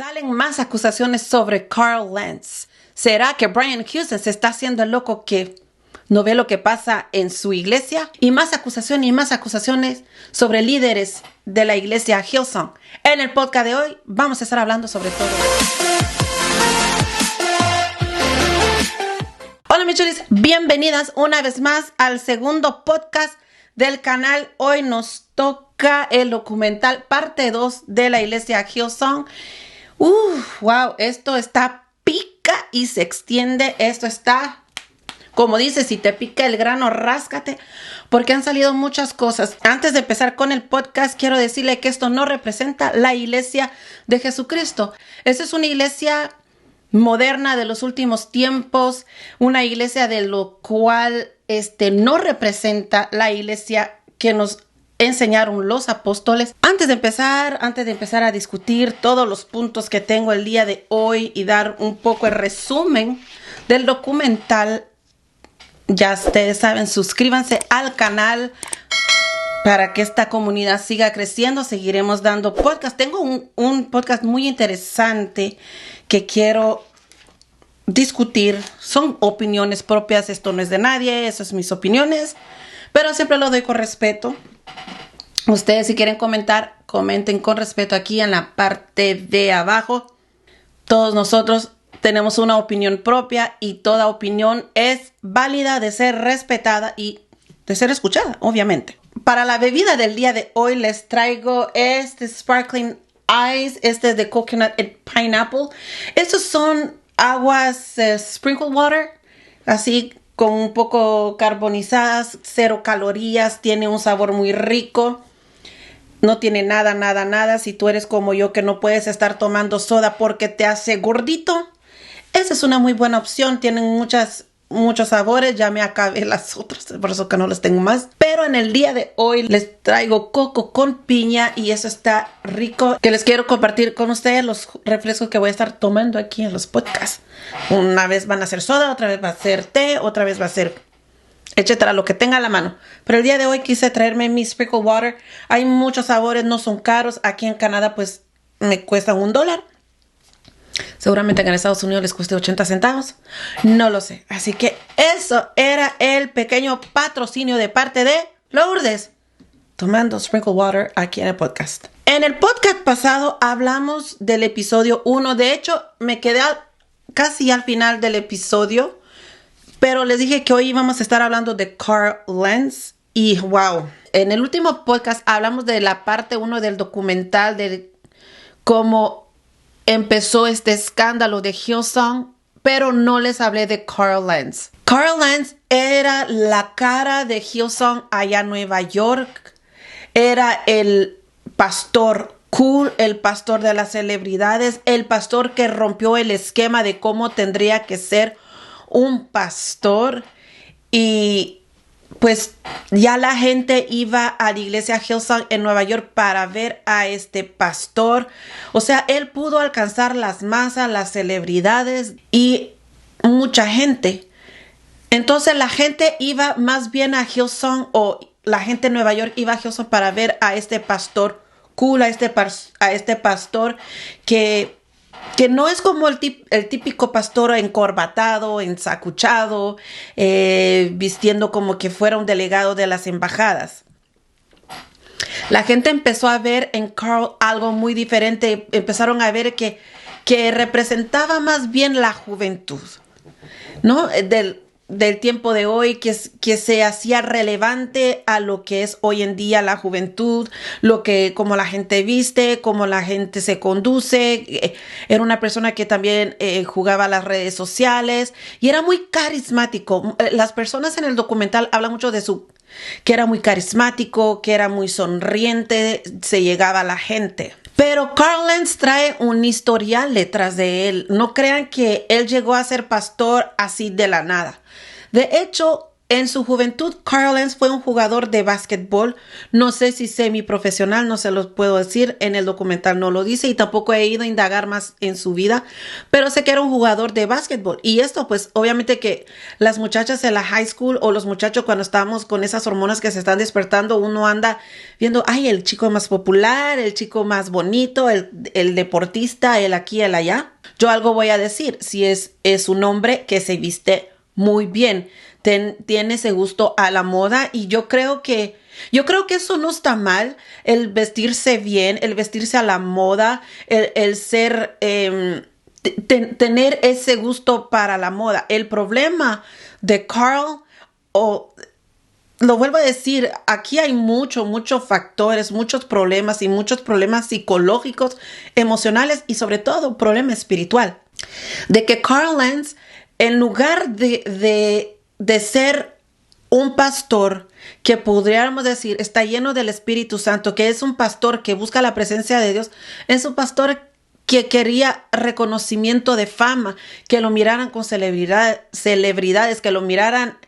Salen más acusaciones sobre Carl Lentz. ¿Será que Brian Houston se está haciendo el loco que no ve lo que pasa en su iglesia? Y más acusaciones sobre líderes de la iglesia Hillsong. En el podcast de hoy vamos a estar hablando sobre todo. Hola mis chulis, bienvenidas una vez más al segundo podcast del canal. Hoy nos toca el documental parte 2 de la iglesia Hillsong. Wow, esto está pica y se extiende. Esto está, como dice, si te pica el grano, ráscate, porque han salido muchas cosas. Antes de empezar con el podcast, quiero decirle que esto no representa la iglesia de Jesucristo. Esta es una iglesia moderna de los últimos tiempos, una iglesia de lo cual no representa la iglesia que nos enseñaron los apóstoles. Antes de empezar a discutir todos los puntos que tengo el día de hoy y dar un poco el resumen del documental, ya ustedes saben, suscríbanse al canal para que esta comunidad siga creciendo. Seguiremos dando podcast. Tengo un podcast muy interesante que quiero discutir. Son opiniones propias. Esto no es de nadie. Esas son mis opiniones. Pero siempre lo doy con respeto. Ustedes si quieren comentar, comenten con respeto aquí en la parte de abajo. Todos nosotros tenemos una opinión propia y toda opinión es válida de ser respetada y de ser escuchada, obviamente. Para la bebida del día de hoy les traigo este Sparkling Ice. Este es de Coconut and Pineapple. Estos son aguas sprinkled water, así con un poco carbonizadas, 0 calorías, tiene un sabor muy rico. No tiene nada. Si tú eres como yo que no puedes estar tomando soda porque te hace gordito, esa es una muy buena opción. Tienen muchos sabores. Ya me acabé las otras, por eso que no les tengo más. Pero en el día de hoy les traigo coco con piña y eso está rico. Que les quiero compartir con ustedes los refrescos que voy a estar tomando aquí en los podcasts. Una vez van a ser soda, otra vez va a ser té, otra vez va a ser etcétera, lo que tenga a la mano. Pero el día de hoy quise traerme mi sprinkled water. Hay muchos sabores, no son caros. Aquí en Canadá pues me cuestan $1. Seguramente en Estados Unidos les cueste 80 centavos. No lo sé. Así que eso era el pequeño patrocinio de parte de Lourdes, tomando sprinkled water aquí en el podcast. En el podcast pasado hablamos del episodio 1. De hecho, me quedé casi al final del episodio. Pero les dije que hoy íbamos a estar hablando de Carl Lentz. Y wow, en el último podcast hablamos de la parte 1 del documental, de cómo empezó este escándalo de Hillsong, pero no les hablé de Carl Lentz. Carl Lentz era la cara de Hillsong allá en Nueva York. Era el pastor cool, el pastor de las celebridades, el pastor que rompió el esquema de cómo tendría que ser un pastor. Y pues ya la gente iba a la iglesia Hillsong en Nueva York para ver a este pastor. O sea, él pudo alcanzar las masas, las celebridades y mucha gente. Entonces la gente iba más bien a Hillsong, o la gente de Nueva York iba a Hillsong para ver a este pastor cool, a este pastor que no es como el típico pastor encorbatado, ensacuchado, vistiendo como que fuera un delegado de las embajadas. La gente empezó a ver en Carl algo muy diferente. Empezaron a ver que representaba más bien la juventud, ¿no? Del tiempo de hoy, que se hacía relevante a lo que es hoy en día la juventud, como la gente viste, cómo la gente se conduce. Era una persona que también jugaba las redes sociales y era muy carismático. Las personas en el documental hablan mucho de que era muy carismático, que era muy sonriente, se llegaba a la gente. Pero Carl Lentz trae un historial detrás de él. No crean que él llegó a ser pastor así de la nada. De hecho, en su juventud, Carl Lentz fue un jugador de básquetbol. No sé si semiprofesional, no se los puedo decir. En el documental no lo dice y tampoco he ido a indagar más en su vida. Pero sé que era un jugador de básquetbol. Y esto, pues, obviamente que las muchachas en la high school o los muchachos cuando estamos con esas hormonas que se están despertando, uno anda viendo, ay, el chico más popular, el chico más bonito, el deportista, el aquí, el allá. Yo algo voy a decir, si es un hombre que se viste muy bien, tiene ese gusto a la moda y yo creo que eso no está mal, el vestirse bien, el vestirse a la moda, el ser, tener ese gusto para la moda. El problema de Carl, lo vuelvo a decir, aquí hay muchos factores, muchos problemas y muchos problemas psicológicos, emocionales y sobre todo problema espiritual. De que Carl Lentz, en lugar de ser un pastor que podríamos decir está lleno del Espíritu Santo, que es un pastor que busca la presencia de Dios, es un pastor que quería reconocimiento de fama, que lo miraran con celebridades, que lo miraran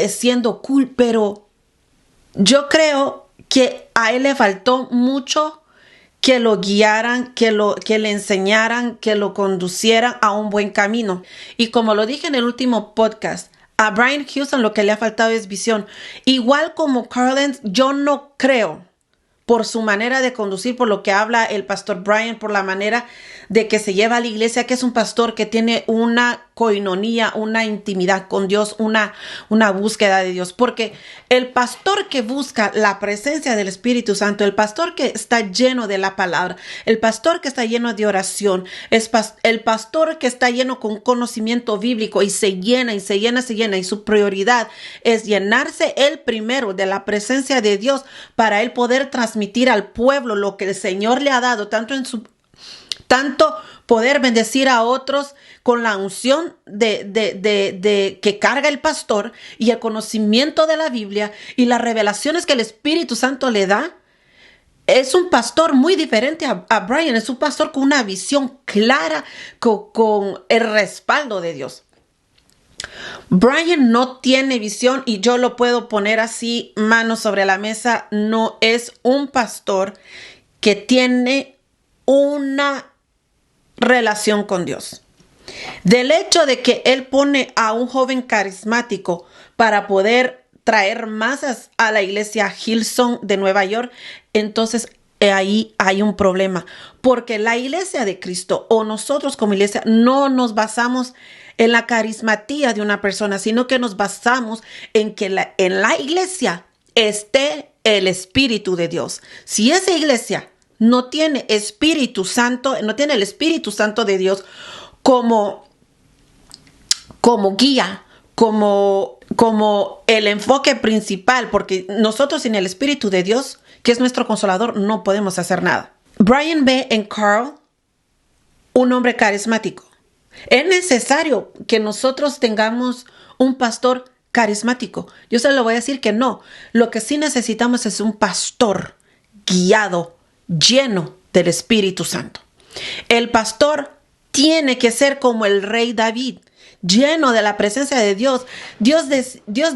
siendo cool, pero yo creo que a él le faltó mucho que lo guiaran, que le enseñaran, que lo conducieran a un buen camino. Y como lo dije en el último podcast, a Brian Houston lo que le ha faltado es visión. Igual como Carl Lentz, yo no creo, por su manera de conducir, por lo que habla el pastor Brian, por la manera de que se lleva a la iglesia, que es un pastor que tiene una coinonía, una intimidad con Dios, una búsqueda de Dios. Porque el pastor que busca la presencia del Espíritu Santo, el pastor que está lleno de la palabra, el pastor que está lleno de oración, el pastor que está lleno con conocimiento bíblico y se llena, y su prioridad es llenarse él primero de la presencia de Dios para él poder transmitir al pueblo lo que el Señor le ha dado, tanto poder bendecir a otros con la unción de que carga el pastor y el conocimiento de la Biblia y las revelaciones que el Espíritu Santo le da. Es un pastor muy diferente a Brian, es un pastor con una visión clara, con el respaldo de Dios. Brian no tiene visión y yo lo puedo poner así, manos sobre la mesa, no es un pastor que tiene una relación con Dios. Del hecho de que él pone a un joven carismático para poder traer masas a la iglesia Hillsong de Nueva York, entonces ahí hay un problema, porque la iglesia de Cristo o nosotros como iglesia no nos basamos en la carismatía de una persona, sino que nos basamos en que en la iglesia esté el Espíritu de Dios. Si esa iglesia no tiene Espíritu Santo, no tiene el Espíritu Santo de Dios como guía, como el enfoque principal, porque nosotros sin el Espíritu de Dios, que es nuestro consolador, no podemos hacer nada. Brian ve en Carl un hombre carismático. Es necesario que nosotros tengamos un pastor carismático. Yo se lo voy a decir que no. Lo que sí necesitamos es un pastor guiado, lleno del Espíritu Santo. El pastor tiene que ser como el rey David, lleno de la presencia de Dios. Dios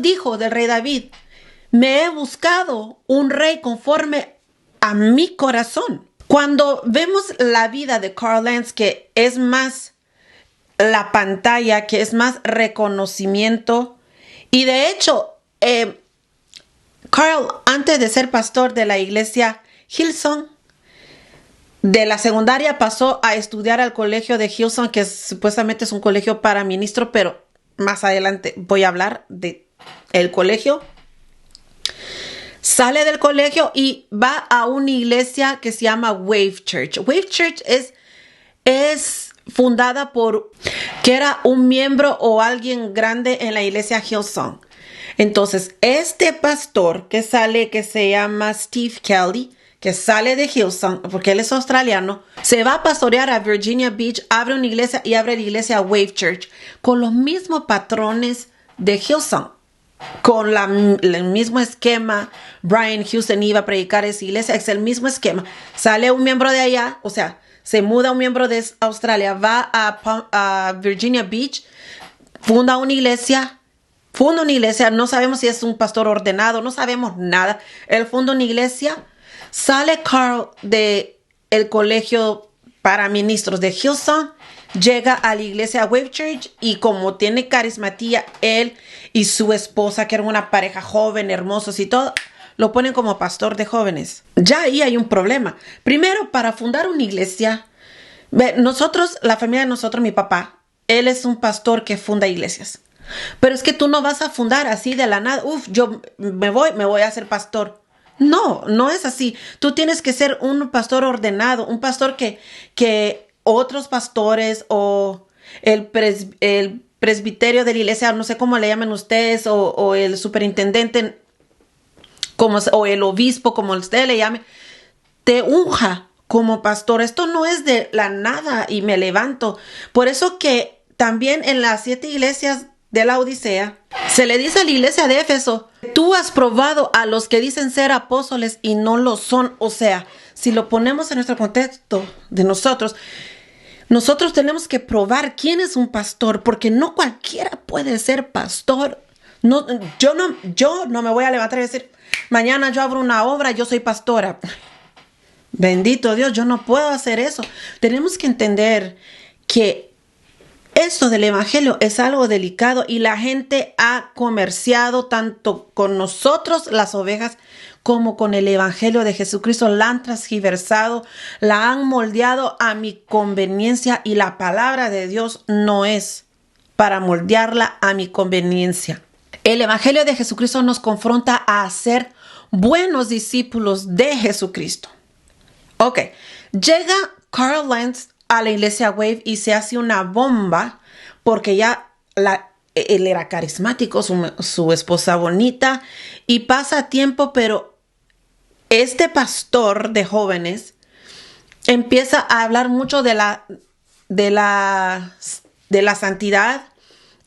dijo del rey David: me he buscado un rey conforme a mi corazón. Cuando vemos la vida de Carl Lentz, que es más la pantalla, que es más reconocimiento, y de hecho, Carl, antes de ser pastor de la iglesia Hillsong, de la secundaria pasó a estudiar al colegio de Hillsong, que supuestamente es un colegio para ministros, pero más adelante voy a hablar de el colegio. Sale del colegio y va a una iglesia que se llama Wave Church. Wave Church es fundada que era un miembro o alguien grande en la iglesia Hillsong. Entonces, este pastor que se llama Steve Kelly, que sale de Hillsong, porque él es australiano, se va a pastorear a Virginia Beach, abre una iglesia y abre la iglesia Wave Church, con los mismos patrones de Hillsong, con el mismo esquema. Brian Houston iba a predicar esa iglesia, es el mismo esquema. Sale un miembro de allá, o sea, se muda un miembro de Australia, va a Virginia Beach, funda una iglesia funda una iglesia, no sabemos si es un pastor ordenado, no sabemos nada. Él funda una iglesia, sale Carl de el colegio para ministros de Hillsong, llega a la iglesia Wave Church y como tiene carismatía, él y su esposa, que eran una pareja joven, hermosos y todo, lo ponen como pastor de jóvenes. Ya ahí hay un problema. Primero, para fundar una iglesia, nosotros, la familia de nosotros, mi papá, él es un pastor que funda iglesias. Pero es que tú no vas a fundar así de la nada. Yo me voy a ser pastor. No, no es así. Tú tienes que ser un pastor ordenado, un pastor que otros pastores o el presbiterio de la iglesia, no sé cómo le llaman ustedes, o el superintendente, o el obispo, como usted le llame, te unja como pastor. Esto no es de la nada y me levanto. Por eso que también en las 7 iglesias de la Odisea se le dice a la iglesia de Éfeso: tú has probado a los que dicen ser apóstoles y no lo son. O sea, si lo ponemos en nuestro contexto de nosotros tenemos que probar quién es un pastor, porque no cualquiera puede ser pastor. No, yo no me voy a levantar y decir: mañana yo abro una obra, yo soy pastora. Bendito Dios, yo no puedo hacer eso. Tenemos que entender que esto del evangelio es algo delicado y la gente ha comerciado tanto con nosotros, las ovejas, como con el evangelio de Jesucristo. La han transgiversado, la han moldeado a mi conveniencia y la palabra de Dios no es para moldearla a mi conveniencia. El evangelio de Jesucristo nos confronta a ser buenos discípulos de Jesucristo. Ok, llega Carl Lentz a la iglesia Wave y se hace una bomba porque ya él era carismático, su esposa bonita, y pasa tiempo, pero este pastor de jóvenes empieza a hablar mucho de la santidad,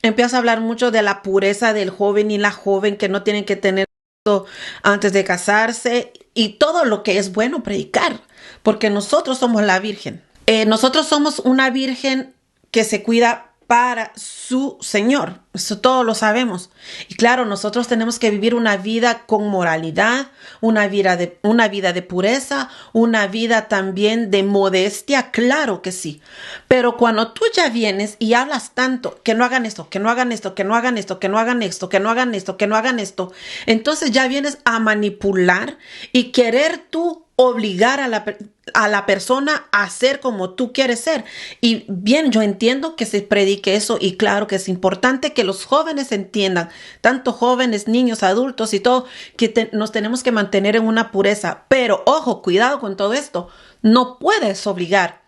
empieza a hablar mucho de la pureza del joven y la joven, que no tienen que tener sexo antes de casarse, y todo lo que es bueno predicar, porque nosotros somos la virgen. Nosotros somos una virgen que se cuida para su Señor. Eso todos lo sabemos. Y claro, nosotros tenemos que vivir una vida con moralidad, una vida de pureza, una vida también de modestia. Claro que sí. Pero cuando tú ya vienes y hablas tanto, que no hagan esto, que no hagan esto, que no hagan esto, que no hagan esto, que no hagan esto, que no hagan esto, entonces ya vienes a manipular y querer tú obligar a la persona a ser como tú quieres ser. Y bien, yo entiendo que se predique eso, y claro que es importante que los jóvenes entiendan, tanto jóvenes, niños, adultos y todo, que nos tenemos que mantener en una pureza. Pero ojo, cuidado con todo esto. No puedes obligar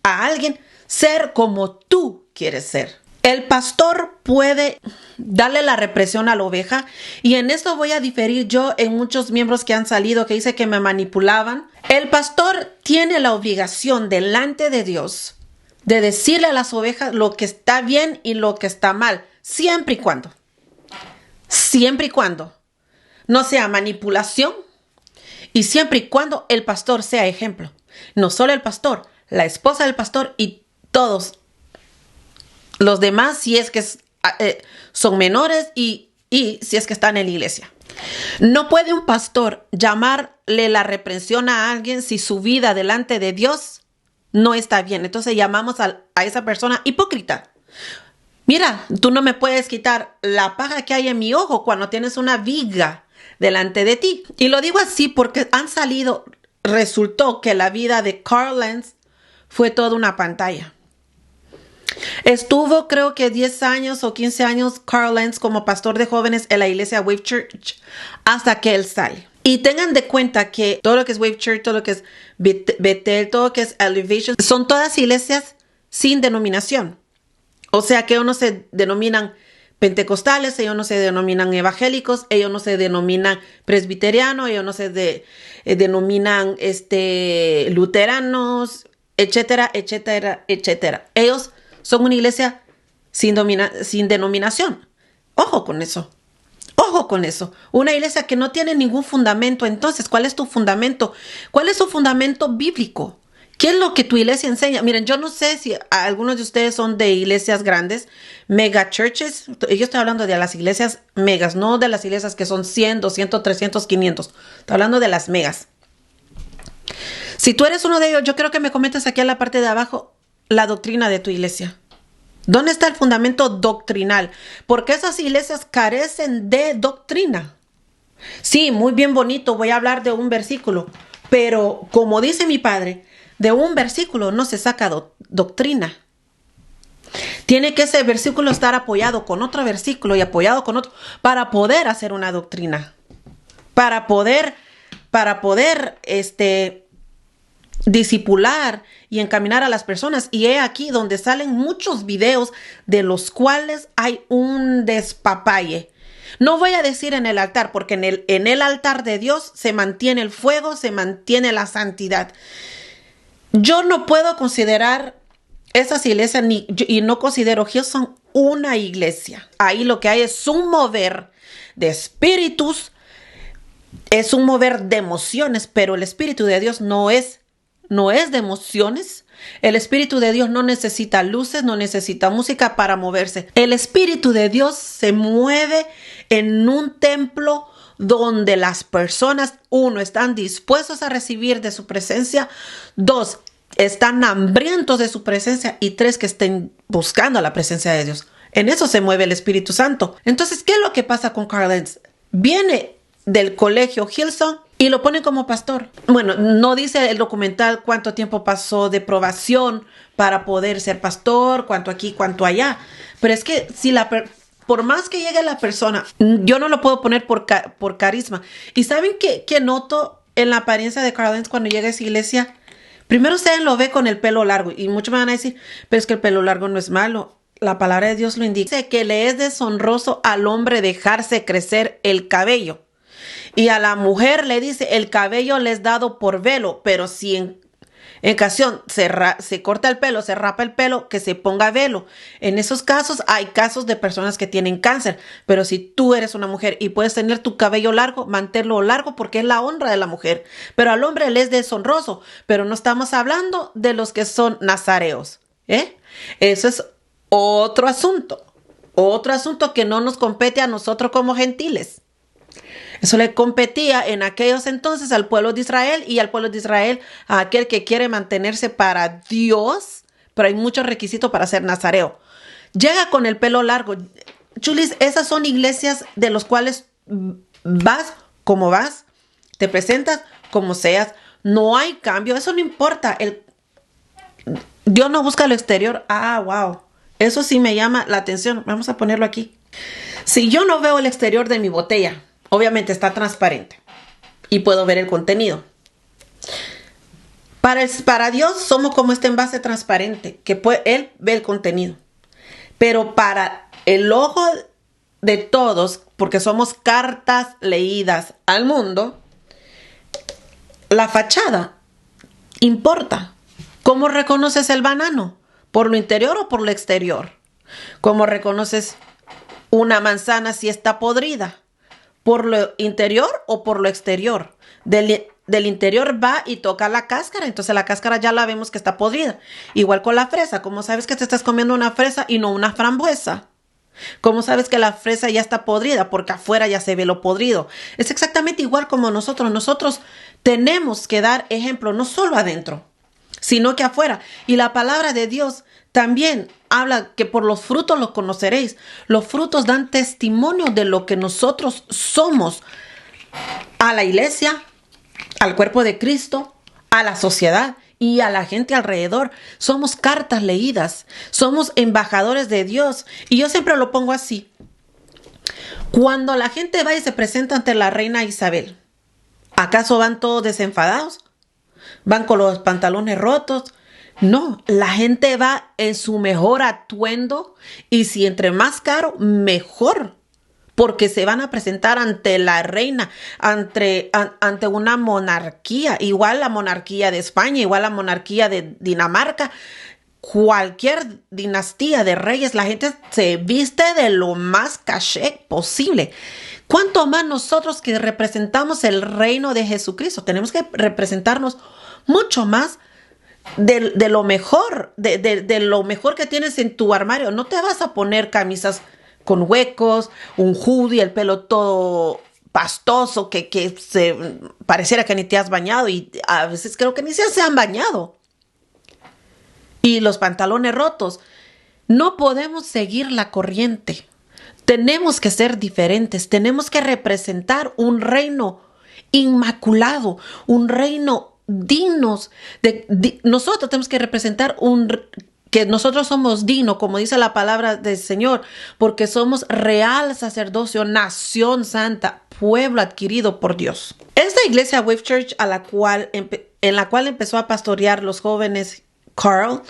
a alguien a ser como tú quieres ser. El pastor puede darle la represión a la oveja, y en esto voy a diferir yo en muchos miembros que han salido que dice que me manipulaban. El pastor tiene la obligación delante de Dios de decirle a las ovejas lo que está bien y lo que está mal, siempre y cuando no sea manipulación, y siempre y cuando el pastor sea ejemplo. No solo el pastor, la esposa del pastor y todos los demás, si es que son menores y si es que están en la iglesia. No puede un pastor llamarle la reprensión a alguien si su vida delante de Dios no está bien. Entonces llamamos a esa persona hipócrita. Mira, tú no me puedes quitar la paja que hay en mi ojo cuando tienes una viga delante de ti. Y lo digo así porque resultó que la vida de Carl Lentz fue toda una pantalla. Estuvo, creo que 10 años o 15 años Carl Lentz como pastor de jóvenes en la iglesia Wave Church hasta que él sale. Y tengan de cuenta que todo lo que es Wave Church, todo lo que es Bethel, todo lo que es Elevation, son todas iglesias sin denominación. O sea que ellos no se denominan pentecostales, ellos no se denominan evangélicos, ellos no se denominan presbiterianos, ellos no se denominan luteranos, etcétera, etcétera, etcétera. Ellos son una iglesia sin denominación. Ojo con eso. Ojo con eso. Una iglesia que no tiene ningún fundamento. Entonces, ¿cuál es tu fundamento? ¿Cuál es su fundamento bíblico? ¿Qué es lo que tu iglesia enseña? Miren, yo no sé si algunos de ustedes son de iglesias grandes, mega churches. Yo estoy hablando de las iglesias megas, no de las iglesias que son 100, 200, 300, 500. Estoy hablando de las megas. Si tú eres uno de ellos, yo quiero que me comentes aquí en la parte de abajo la doctrina de tu iglesia. ¿Dónde está el fundamento doctrinal? Porque esas iglesias carecen de doctrina. Sí, muy bien bonito, voy a hablar de un versículo, pero como dice mi padre, de un versículo no se saca doctrina. Tiene que ese versículo estar apoyado con otro versículo y apoyado con otro para poder hacer una doctrina. Para poder discipular y encaminar a las personas. Y he aquí donde salen muchos videos de los cuales hay un despapalle. No voy a decir en el altar, porque en el altar de Dios se mantiene el fuego, se mantiene la santidad. Yo no puedo considerar esas iglesias y no considero Hillsong una iglesia. Ahí lo que hay es un mover de espíritus, es un mover de emociones, pero el Espíritu de Dios no es de emociones. El Espíritu de Dios no necesita luces, no necesita música para moverse. El Espíritu de Dios se mueve en un templo donde las personas, uno, están dispuestos a recibir de su presencia, dos, están hambrientos de su presencia y tres, que estén buscando la presencia de Dios. En eso se mueve el Espíritu Santo. Entonces, ¿qué es lo que pasa con Carl Lentz? Viene del colegio Hillsong y lo ponen como pastor. Bueno, no dice el documental cuánto tiempo pasó de probación para poder ser pastor, cuánto aquí, cuánto allá. Pero es que si por más que llegue la persona, yo no lo puedo poner por carisma. ¿Y saben qué noto en la apariencia de Carl Lentz cuando llega a esa iglesia? Primero ustedes lo ve con el pelo largo y muchos me van a decir, pero es que el pelo largo no es malo. La palabra de Dios lo indica. Dice que le es deshonroso al hombre dejarse crecer el cabello. Y a la mujer le dice, el cabello le es dado por velo, pero si en ocasión se corta el pelo, se rapa el pelo, que se ponga velo. En esos casos hay casos de personas que tienen cáncer, pero si tú eres una mujer y puedes tener tu cabello largo, manténlo largo porque es la honra de la mujer. Pero al hombre le es deshonroso, pero no estamos hablando de los que son nazareos. Eso es otro asunto que no nos compete a nosotros como gentiles. Eso le competía en aquellos entonces al pueblo de Israel y al pueblo de Israel a aquel que quiere mantenerse para Dios, pero hay muchos requisitos para ser nazareo. Llega con el pelo largo. Chulis, esas son iglesias de los cuales vas como vas, te presentas como seas, no hay cambio, eso no importa. Dios no busca lo exterior. Wow, eso sí me llama la atención. Vamos a ponerlo aquí. Si yo no veo el exterior de mi botella, obviamente está transparente y puedo ver el contenido. Para Dios somos como este envase transparente, que Él ve el contenido. Pero para el ojo de todos, porque somos cartas leídas al mundo, la fachada importa. ¿Cómo reconoces el banano? ¿Por lo interior o por lo exterior? ¿Cómo reconoces una manzana si está podrida? ¿Por lo interior o por lo exterior? Del interior va y toca la cáscara, entonces la cáscara ya la vemos que está podrida. Igual con la fresa, ¿cómo sabes que te estás comiendo una fresa y no una frambuesa? ¿Cómo sabes que la fresa ya está podrida? Porque afuera ya se ve lo podrido. Es exactamente igual como nosotros. Nosotros tenemos que dar ejemplo no solo adentro, sino que afuera. Y la palabra de Dios también habla que por los frutos los conoceréis. Los frutos dan testimonio de lo que nosotros somos a la iglesia, al cuerpo de Cristo, a la sociedad y a la gente alrededor. Somos cartas leídas, somos embajadores de Dios. Y yo siempre lo pongo así. Cuando la gente va y se presenta ante la reina Isabel, ¿acaso van todos desenfadados? ¿Van con los pantalones rotos? No, la gente va en su mejor atuendo y si entre más caro, mejor. Porque se van a presentar ante la reina, ante una monarquía, igual la monarquía de España, igual la monarquía de Dinamarca, cualquier dinastía de reyes, la gente se viste de lo más caché posible. ¿Cuánto más nosotros que representamos el reino de Jesucristo? Tenemos que representarnos mucho más de lo mejor, de lo mejor que tienes en tu armario. No te vas a poner camisas con huecos, un hoodie, el pelo todo pastoso, que se pareciera que ni te has bañado, y a veces creo que ni se han bañado. Y los pantalones rotos. No podemos seguir la corriente. Tenemos que ser diferentes. Tenemos que representar un reino inmaculado, un reino dignos. Nosotros tenemos que representar que nosotros somos dignos, como dice la palabra del Señor, porque somos real sacerdocio, nación santa, pueblo adquirido por Dios. Esta iglesia Wave Church en la cual empezó a pastorear los jóvenes Carl,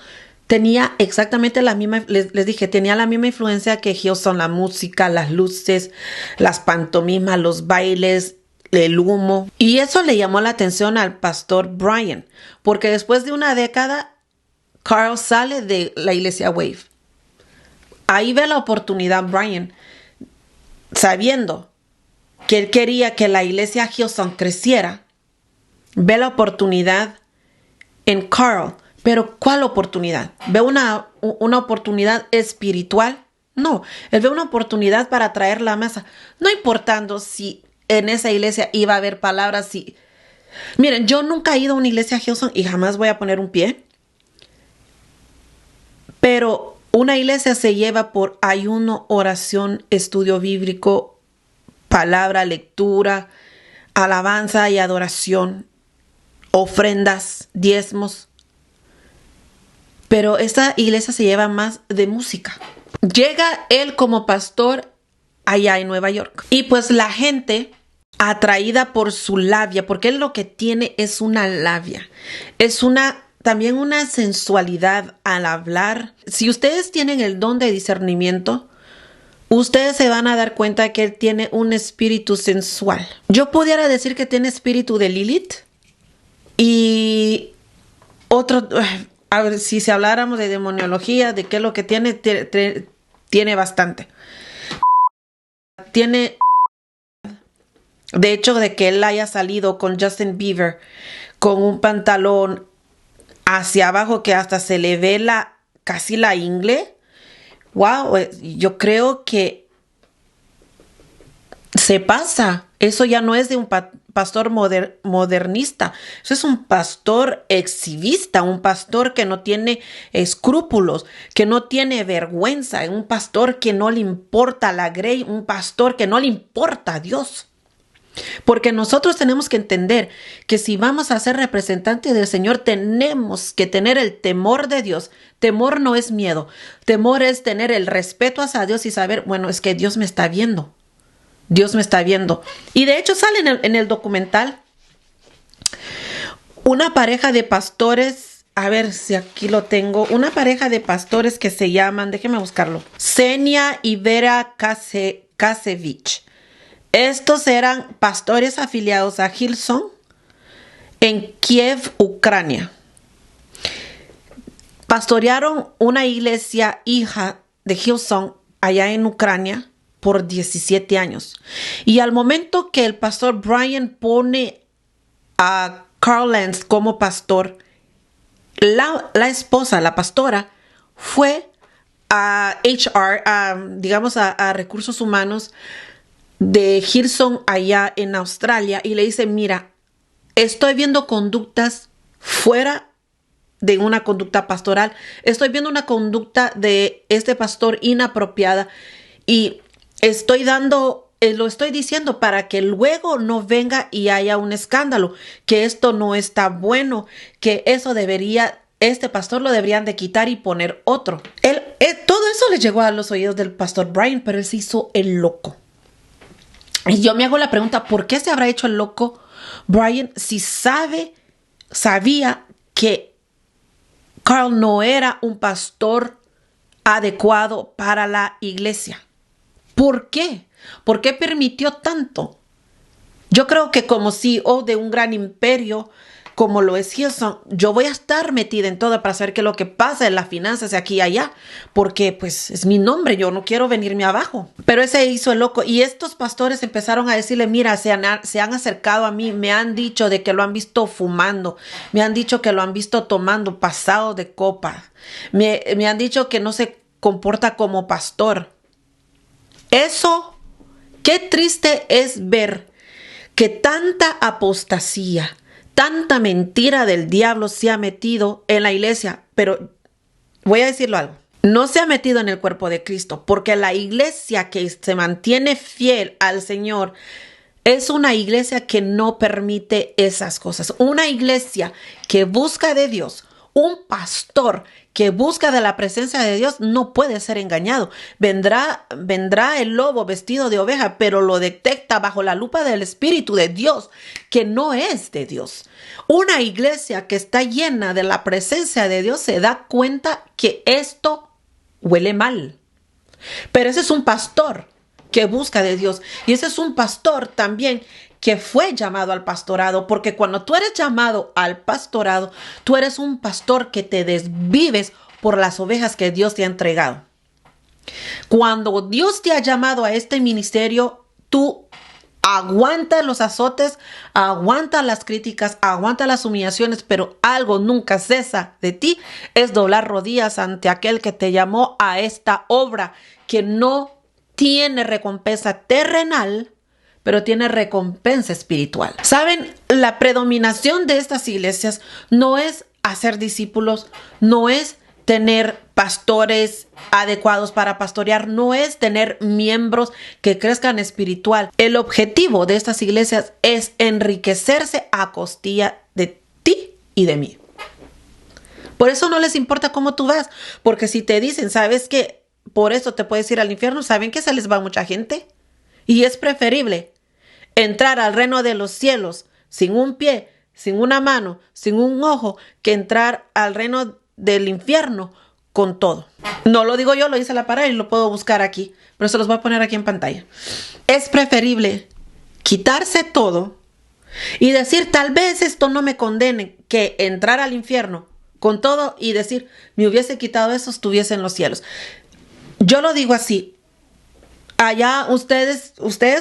tenía exactamente la misma, les dije, tenía la misma influencia que Hillsong: la música, las luces, las pantomimas, los bailes, el humo. Y eso le llamó la atención al pastor Brian, porque después de una década, Carl sale de la iglesia Wave. Ahí ve la oportunidad Brian, sabiendo que él quería que la iglesia Hillsong creciera, ve la oportunidad en Carl. Pero ¿cuál oportunidad? ¿Ve una oportunidad espiritual? No, él ve una oportunidad para traer la mesa. No importando si en esa iglesia iba a haber palabras. Miren, yo nunca he ido a una iglesia Hillsong y jamás voy a poner un pie. Pero una iglesia se lleva por ayuno, oración, estudio bíblico, palabra, lectura, alabanza y adoración, ofrendas, diezmos. Pero esta iglesia se lleva más de música. Llega él como pastor allá en Nueva York. Y pues la gente, atraída por su labia, porque él lo que tiene es una labia. Es también una sensualidad al hablar. Si ustedes tienen el don de discernimiento, ustedes se van a dar cuenta que él tiene un espíritu sensual. Yo pudiera decir que tiene espíritu de Lilith. Y otro... A ver, si habláramos de demoniología, de qué es lo que tiene, tiene bastante. Tiene, de hecho, de que él haya salido con Justin Bieber con un pantalón hacia abajo que hasta se le ve casi la ingle. Wow, yo creo que se pasa. Eso ya no es de un pastor modernista. Eso es un pastor exhibista, un pastor que no tiene escrúpulos, que no tiene vergüenza, un pastor que no le importa la grey, un pastor que no le importa a Dios. Porque nosotros tenemos que entender que si vamos a ser representantes del Señor, tenemos que tener el temor de Dios. Temor no es miedo. Temor es tener el respeto hacia Dios y saber, bueno, es que Dios me está viendo. Dios me está viendo. Y de hecho sale en el documental una pareja de pastores, a ver si aquí lo tengo, una pareja de pastores que se llaman, déjenme buscarlo, Xenia y Vera Kasevich. Estos eran pastores afiliados a Hillsong en Kiev, Ucrania. Pastorearon una iglesia hija de Hillsong allá en Ucrania por 17 años. Y al momento que el pastor Brian pone a Carl Lentz como pastor, la esposa, la pastora, fue a HR, digamos a recursos humanos de Hillsong allá en Australia, y le dice, mira, estoy viendo conductas fuera de una conducta pastoral, estoy viendo una conducta de este pastor inapropiada, y lo estoy diciendo para que luego no venga y haya un escándalo, que esto no está bueno, que este pastor lo deberían de quitar y poner otro. Todo eso le llegó a los oídos del pastor Brian, pero él se hizo el loco. Y yo me hago la pregunta, ¿por qué se habrá hecho el loco Brian si sabía que Carl no era un pastor adecuado para la iglesia? ¿Por qué? ¿Por qué permitió tanto? Yo creo que como CEO de un gran imperio, como lo es Hillsong, yo voy a estar metida en todo para saber qué es lo que pasa en las finanzas de aquí y allá, porque pues es mi nombre, yo no quiero venirme abajo. Pero ese hizo el loco y estos pastores empezaron a decirle, mira, se han acercado a mí, me han dicho de que lo han visto fumando, me han dicho que lo han visto tomando, pasado de copa, me han dicho que no se comporta como pastor. Eso, qué triste es ver que tanta apostasía, tanta mentira del diablo se ha metido en la iglesia, pero voy a decirlo algo. No se ha metido en el cuerpo de Cristo, porque la iglesia que se mantiene fiel al Señor es una iglesia que no permite esas cosas. Una iglesia que busca de Dios, un pastor que busca de la presencia de Dios no puede ser engañado. Vendrá el lobo vestido de oveja, pero lo detecta bajo la lupa del Espíritu de Dios, que no es de Dios. Una iglesia que está llena de la presencia de Dios se da cuenta que esto huele mal. Pero ese es un pastor que busca de Dios. Y ese es un pastor también que fue llamado al pastorado, porque cuando tú eres llamado al pastorado, tú eres un pastor que te desvives por las ovejas que Dios te ha entregado. Cuando Dios te ha llamado a este ministerio, tú aguantas los azotes, aguantas las críticas, aguantas las humillaciones, pero algo nunca cesa de ti, es doblar rodillas ante aquel que te llamó a esta obra que no tiene recompensa terrenal, pero tiene recompensa espiritual. ¿Saben? La predominación de estas iglesias no es hacer discípulos, no es tener pastores adecuados para pastorear, no es tener miembros que crezcan espiritual. El objetivo de estas iglesias es enriquecerse a costilla de ti y de mí. Por eso no les importa cómo tú vas, porque si te dicen, ¿sabes qué? Por eso te puedes ir al infierno, ¿saben que se les va mucha gente? Y es preferible entrar al reino de los cielos sin un pie, sin una mano, sin un ojo, que entrar al reino del infierno con todo. No lo digo yo, lo dice la palabra y lo puedo buscar aquí, pero se los voy a poner aquí en pantalla. Es preferible quitarse todo y decir, tal vez esto no me condene, que entrar al infierno con todo y decir, me hubiese quitado eso, estuviese en los cielos. Yo lo digo así. Allá ustedes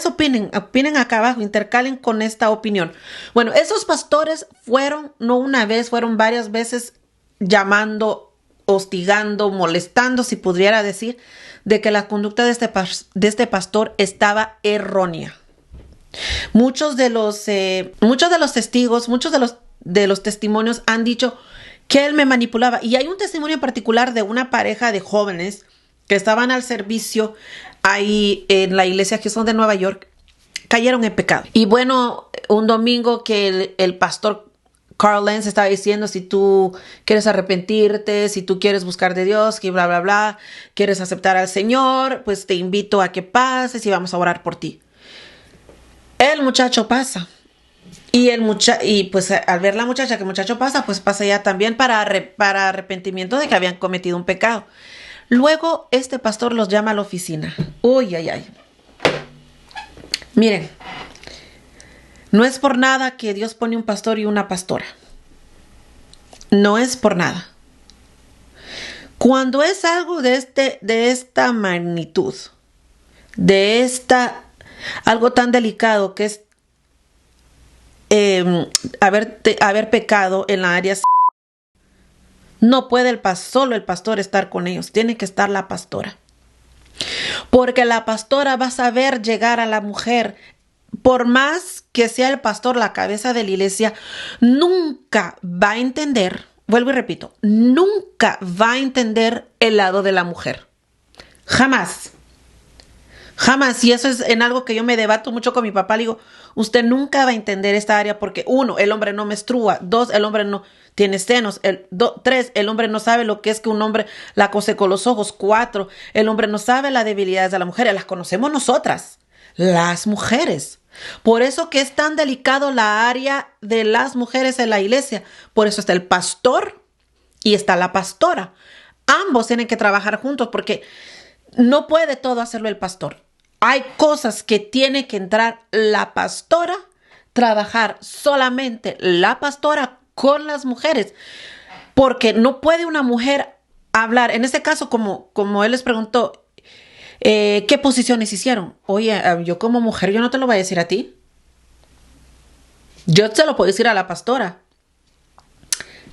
opinen acá abajo, intercalen con esta opinión. Bueno, esos pastores fueron, no una vez, fueron varias veces llamando, hostigando, molestando, si pudiera decir, de que la conducta de este pastor estaba errónea. Muchos de los testigos, muchos de los testimonios han dicho que él me manipulaba. Y hay un testimonio en particular de una pareja de jóvenes que estaban al servicio ahí en la iglesia Hillsong de Nueva York, cayeron en pecado. Y bueno, un domingo que el pastor Carl Lentz estaba diciendo, si tú quieres arrepentirte, si tú quieres buscar de Dios, que bla, bla, bla, quieres aceptar al Señor, pues te invito a que pases y vamos a orar por ti. El muchacho pasa. Y pues al ver la muchacha que el muchacho pasa, pues pasa ya también para arrepentimiento de que habían cometido un pecado. Luego este pastor los llama a la oficina. Uy, ay, ay. Miren, no es por nada que Dios pone un pastor y una pastora. No es por nada. Cuando es algo de esta magnitud, algo tan delicado que es haber pecado en la área, no puede solo el pastor estar con ellos, tiene que estar la pastora. Porque la pastora va a saber llegar a la mujer. Por más que sea el pastor la cabeza de la iglesia, nunca va a entender, vuelvo y repito, nunca va a entender el lado de la mujer. Jamás. Jamás. Y eso es en algo que yo me debato mucho con mi papá. Le digo, usted nunca va a entender esta área porque 1, el hombre no menstrua. 2, el hombre no tiene senos. 3, el hombre no sabe lo que es que un hombre la cose con los ojos. 4, el hombre no sabe las debilidades de la mujer. Las conocemos nosotras, las mujeres. Por eso que es tan delicado la área de las mujeres en la iglesia. Por eso está el pastor y está la pastora. Ambos tienen que trabajar juntos porque no puede todo hacerlo el pastor. Hay cosas que tiene que entrar la pastora, trabajar solamente la pastora con las mujeres, porque no puede una mujer hablar. En este caso, como él les preguntó, ¿qué posiciones hicieron? Oye, yo como mujer, yo no te lo voy a decir a ti. Yo te lo puedo decir a la pastora.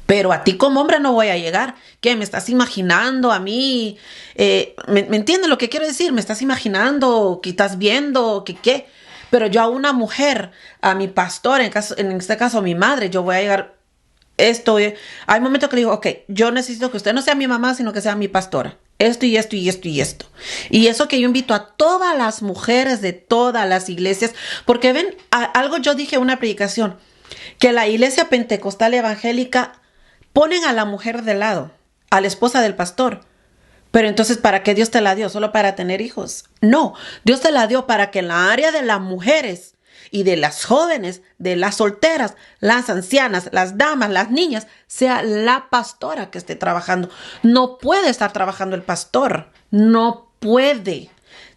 Pero a ti como hombre no voy a llegar. ¿Qué? ¿Me estás imaginando a mí? ¿Me entiendes lo que quiero decir? ¿Me estás imaginando? ¿Qué estás viendo? ¿Qué? Pero yo a una mujer, a mi pastor, en este caso a mi madre, yo voy a llegar esto. Hay momentos que le digo, ok, yo necesito que usted no sea mi mamá, sino que sea mi pastora. Esto y esto y esto y esto. Y eso que yo invito a todas las mujeres de todas las iglesias, porque ven, algo yo dije en una predicación, que la iglesia pentecostal evangélica ponen a la mujer de lado, a la esposa del pastor. Pero entonces, ¿para qué Dios te la dio? ¿Solo para tener hijos? No, Dios te la dio para que en la área de las mujeres y de las jóvenes, de las solteras, las ancianas, las damas, las niñas, sea la pastora que esté trabajando. No puede estar trabajando el pastor, no puede.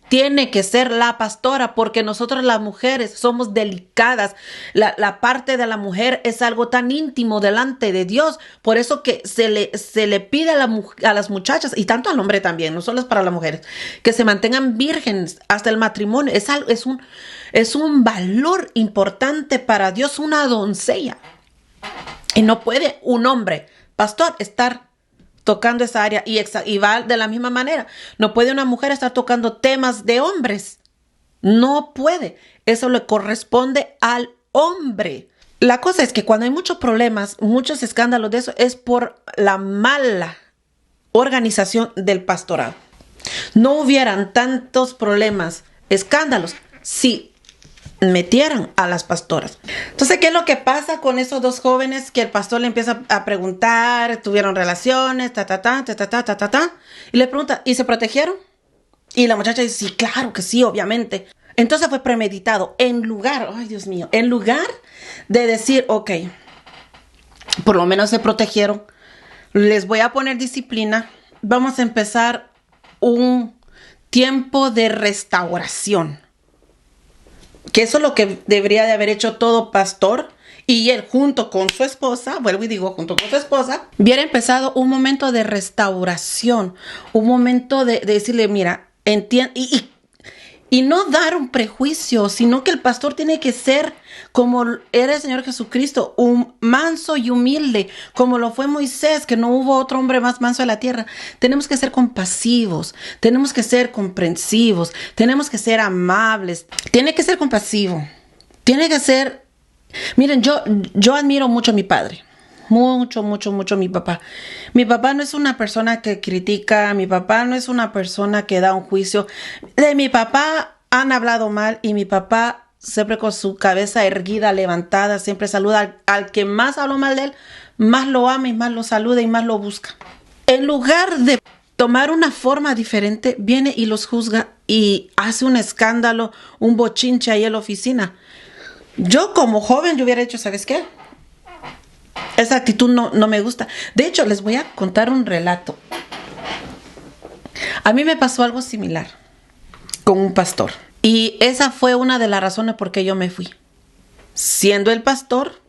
Tiene que ser la pastora, porque nosotros las mujeres somos delicadas. La parte de la mujer es algo tan íntimo delante de Dios. Por eso que se le pide a las muchachas, y tanto al hombre también, no solo es para las mujeres, que se mantengan vírgenes hasta el matrimonio. Es un valor importante para Dios, una doncella. Y no puede un hombre, pastor, estar tocando esa área, y va de la misma manera. No puede una mujer estar tocando temas de hombres. No puede. Eso le corresponde al hombre. La cosa es que cuando hay muchos problemas, muchos escándalos de eso, es por la mala organización del pastorado. No hubieran tantos problemas, escándalos, si metieran a las pastoras. Entonces, ¿qué es lo que pasa con esos dos jóvenes que el pastor le empieza a preguntar? Tuvieron relaciones, y le pregunta, ¿y se protegieron? Y la muchacha dice, sí, claro que sí, obviamente. Entonces fue premeditado. En lugar de decir, ok, por lo menos se protegieron, les voy a poner disciplina, vamos a empezar un tiempo de restauración. Que eso es lo que debería de haber hecho todo pastor, y él junto con su esposa, hubiera empezado un momento de restauración, un momento de decirle, mira, entiende, y no dar un prejuicio, sino que el pastor tiene que ser como era el Señor Jesucristo, un manso y humilde, como lo fue Moisés, que no hubo otro hombre más manso en la tierra. Tenemos que ser compasivos, tenemos que ser comprensivos, tenemos que ser amables, tiene que ser compasivo, tiene que ser... Miren, yo admiro mucho a mi padre. Mucho, mucho, mucho a mi papá. Mi papá no es una persona que critica, mi papá no es una persona que da un juicio. De mi papá han hablado mal, y mi papá siempre con su cabeza erguida, levantada, siempre saluda al que más habló mal de él, más lo ama y más lo saluda y más lo busca. En lugar de tomar una forma diferente, viene y los juzga y hace un escándalo, un bochinche ahí en la oficina. Yo como joven yo hubiera dicho, ¿sabes qué? Esa actitud no me gusta. De hecho, les voy a contar un relato. A mí me pasó algo similar con un pastor. Y esa fue una de las razones por qué yo me fui. Siendo el pastor,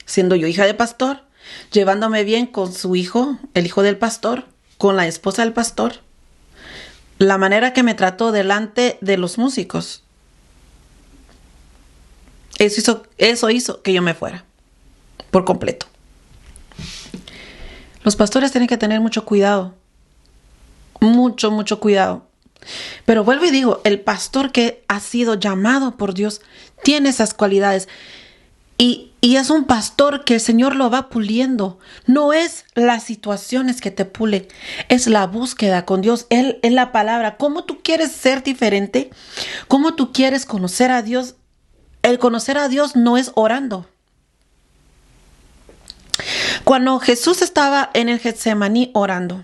siendo yo hija de pastor, llevándome bien con su hijo, el hijo del pastor, con la esposa del pastor, la manera que me trató delante de los músicos, eso hizo que yo me fuera por completo. Los pastores tienen que tener mucho cuidado. Mucho, mucho cuidado. Pero vuelvo y digo, el pastor que ha sido llamado por Dios tiene esas cualidades. Y es un pastor que el Señor lo va puliendo. No es las situaciones que te pulen, es la búsqueda con Dios. Él es la palabra. ¿Cómo tú quieres ser diferente? ¿Cómo tú quieres conocer a Dios? El conocer a Dios no es orando. Cuando Jesús estaba en el Getsemaní orando,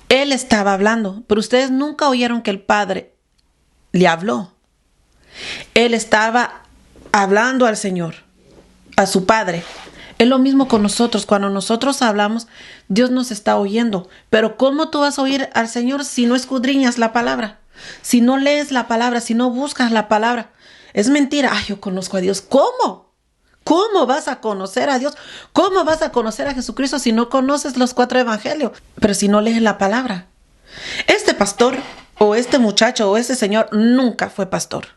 Él estaba hablando, pero ustedes nunca oyeron que el Padre le habló. Él estaba hablando al Señor, a su Padre. Es lo mismo con nosotros. Cuando nosotros hablamos, Dios nos está oyendo. Pero ¿cómo tú vas a oír al Señor si no escudriñas la palabra? Si no lees la palabra, si no buscas la palabra. Es mentira. Ay, yo conozco a Dios. ¿Cómo? ¿Cómo vas a conocer a Dios? ¿Cómo vas a conocer a Jesucristo si no conoces los 4 evangelios? Pero si no lees la palabra. Este pastor o este muchacho o este señor nunca fue pastor.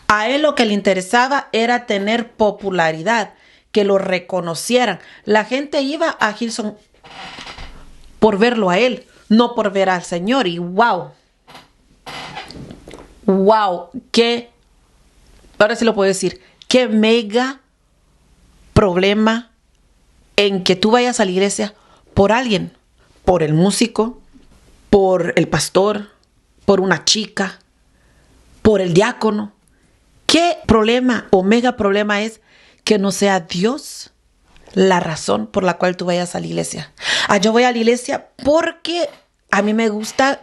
A él lo que le interesaba era tener popularidad, que lo reconocieran. La gente iba a Hillsong por verlo a él, no por ver al Señor. Y wow, ahora sí lo puedo decir, qué mega problema en que tú vayas a la iglesia por alguien, por el músico, por el pastor, por una chica, por el diácono. ¿Qué problema o mega problema es que no sea Dios la razón por la cual tú vayas a la iglesia? Yo voy a la iglesia porque a mí me gusta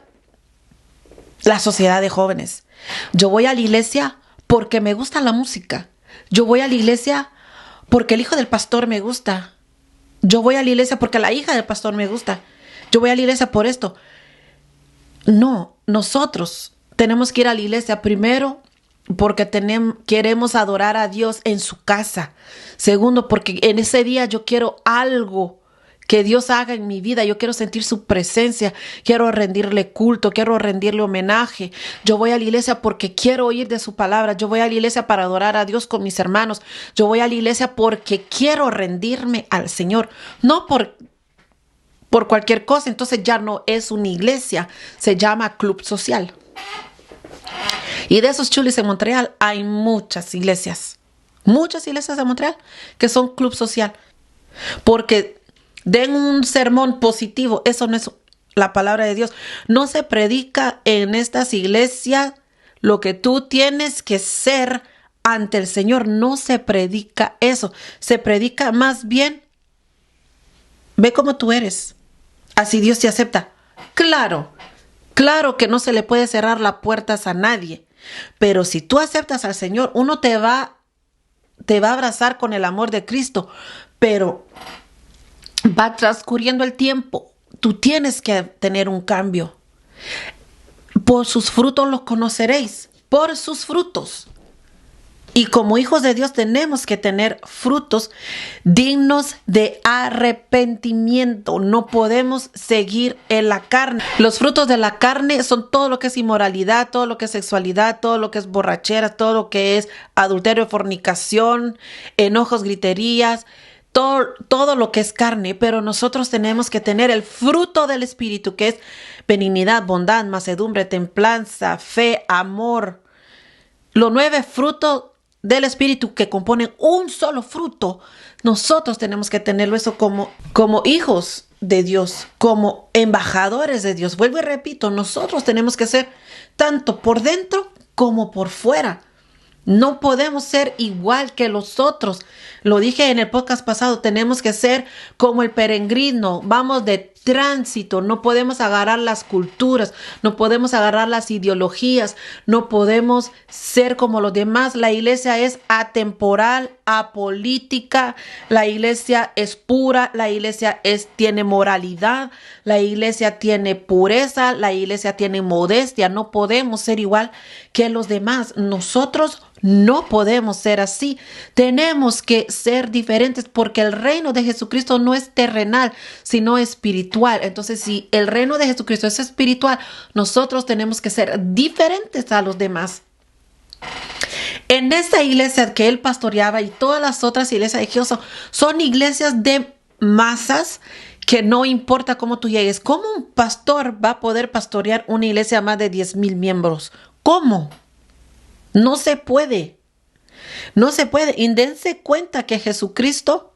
la sociedad de jóvenes. Yo voy a la iglesia porque me gusta la música. Yo voy a la iglesia porque el hijo del pastor me gusta. Yo voy a la iglesia porque la hija del pastor me gusta. Yo voy a la iglesia por esto. No, nosotros tenemos que ir a la iglesia primero porque queremos adorar a Dios en su casa. Segundo, porque en ese día yo quiero algo que Dios haga en mi vida. Yo quiero sentir su presencia. Quiero rendirle culto. Quiero rendirle homenaje. Yo voy a la iglesia porque quiero oír de su palabra. Yo voy a la iglesia para adorar a Dios con mis hermanos. Yo voy a la iglesia porque quiero rendirme al Señor. No por cualquier cosa. Entonces ya no es una iglesia. Se llama club social. Y de esos chulis en Montreal hay muchas iglesias de Montreal que son club social. Porque den un sermón positivo, eso no es la palabra de Dios. No se predica en estas iglesias lo que tú tienes que ser ante el Señor. No se predica eso. Se predica más bien, ve cómo tú eres. Así Dios te acepta. Claro que no se le puede cerrar las puertas a nadie. Pero si tú aceptas al Señor, uno te va a abrazar con el amor de Cristo. Pero va transcurriendo el tiempo. Tú tienes que tener un cambio. Por sus frutos los conoceréis. Por sus frutos. Y como hijos de Dios tenemos que tener frutos dignos de arrepentimiento. No podemos seguir en la carne. Los frutos de la carne son todo lo que es inmoralidad, todo lo que es sexualidad, todo lo que es borrachera, todo lo que es adulterio, fornicación, enojos, griterías, todo lo que es carne. Pero nosotros tenemos que tener el fruto del Espíritu, que es benignidad, bondad, mansedumbre, templanza, fe, amor. Los 9 frutos del Espíritu que componen un solo fruto, nosotros tenemos que tenerlo eso como hijos de Dios, como embajadores de Dios. Vuelvo y repito, nosotros tenemos que ser tanto por dentro como por fuera. No podemos ser igual que los otros. Lo dije en el podcast pasado, tenemos que ser como el peregrino, vamos de tránsito. No podemos agarrar las culturas, no podemos agarrar las ideologías, no podemos ser como los demás. La iglesia es atemporal, apolítica, la iglesia es pura, la iglesia tiene moralidad, la iglesia tiene pureza, la iglesia tiene modestia. No podemos ser igual que los demás. Nosotros no podemos ser así. Tenemos que ser diferentes porque el reino de Jesucristo no es terrenal, sino espiritual. Entonces, si el reino de Jesucristo es espiritual, nosotros tenemos que ser diferentes a los demás. En esta iglesia que él pastoreaba y todas las otras iglesias de Hillsong son iglesias de masas que no importa cómo tú llegues. ¿Cómo un pastor va a poder pastorear una iglesia a más de 10,000 miembros? ¿Cómo? No se puede. No se puede. Y dense cuenta que Jesucristo,